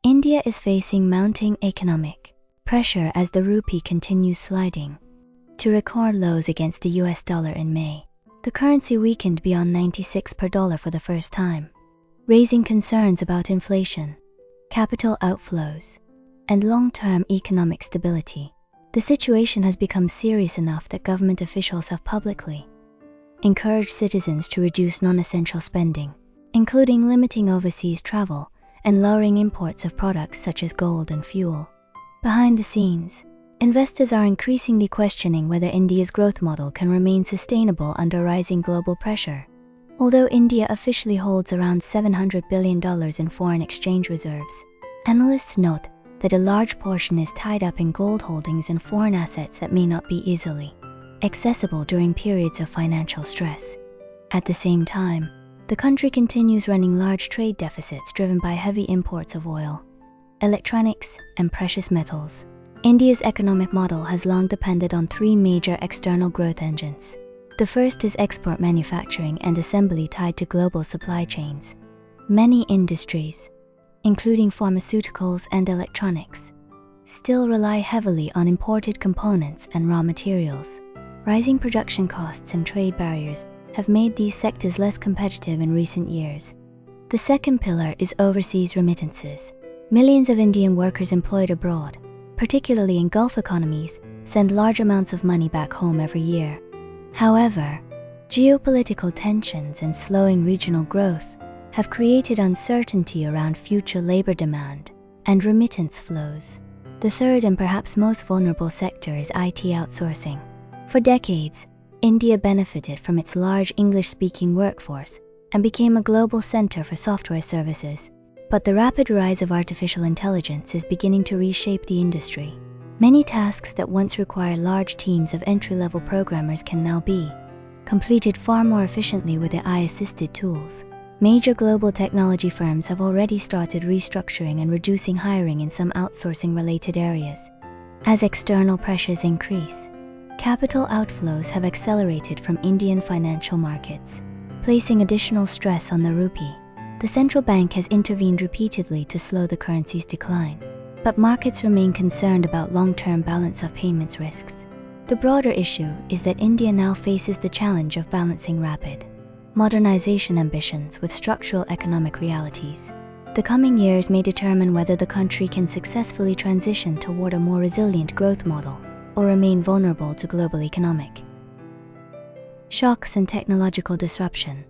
India is facing mounting economic pressure as the rupee continues sliding to record lows against the US dollar in May. The currency weakened beyond 96 per dollar for the first time, raising concerns about inflation, capital outflows, and long-term economic stability. The situation has become serious enough that government officials have publicly encouraged citizens to reduce non-essential spending, including limiting overseas travel and lowering imports of products such as gold and fuel. Behind the scenes, investors are increasingly questioning whether India's growth model can remain sustainable under rising global pressure. Although India officially holds around $700 billion in foreign exchange reserves, analysts note that a large portion is tied up in gold holdings and foreign assets that may not be easily accessible during periods of financial stress. At the same time, the country continues running large trade deficits driven by heavy imports of oil, electronics, and precious metals. India's economic model has long depended on three major external growth engines. The first is export manufacturing and assembly tied to global supply chains. Many industries, including pharmaceuticals and electronics, still rely heavily on imported components and raw materials. Rising production costs and trade barriers have made these sectors less competitive in recent years. The second pillar is overseas remittances. Millions of Indian workers employed abroad, particularly in Gulf economies, send large amounts of money back home every year. However, geopolitical tensions and slowing regional growth have created uncertainty around future labor demand and remittance flows. The third and perhaps most vulnerable sector is IT outsourcing. For decades, India benefited from its large English-speaking workforce and became a global center for software services. But the rapid rise of artificial intelligence is beginning to reshape the industry. Many tasks that once required large teams of entry-level programmers can now be completed far more efficiently with AI-assisted tools. Major global technology firms have already started restructuring and reducing hiring in some outsourcing-related areas. As external pressures increase, capital outflows have accelerated from Indian financial markets, placing additional stress on the rupee. The central bank has intervened repeatedly to slow the currency's decline, but markets remain concerned about long-term balance of payments risks. The broader issue is that India now faces the challenge of balancing rapid modernization ambitions with structural economic realities. The coming years may determine whether the country can successfully transition toward a more resilient growth model or remain vulnerable to global economic shocks and technological disruption.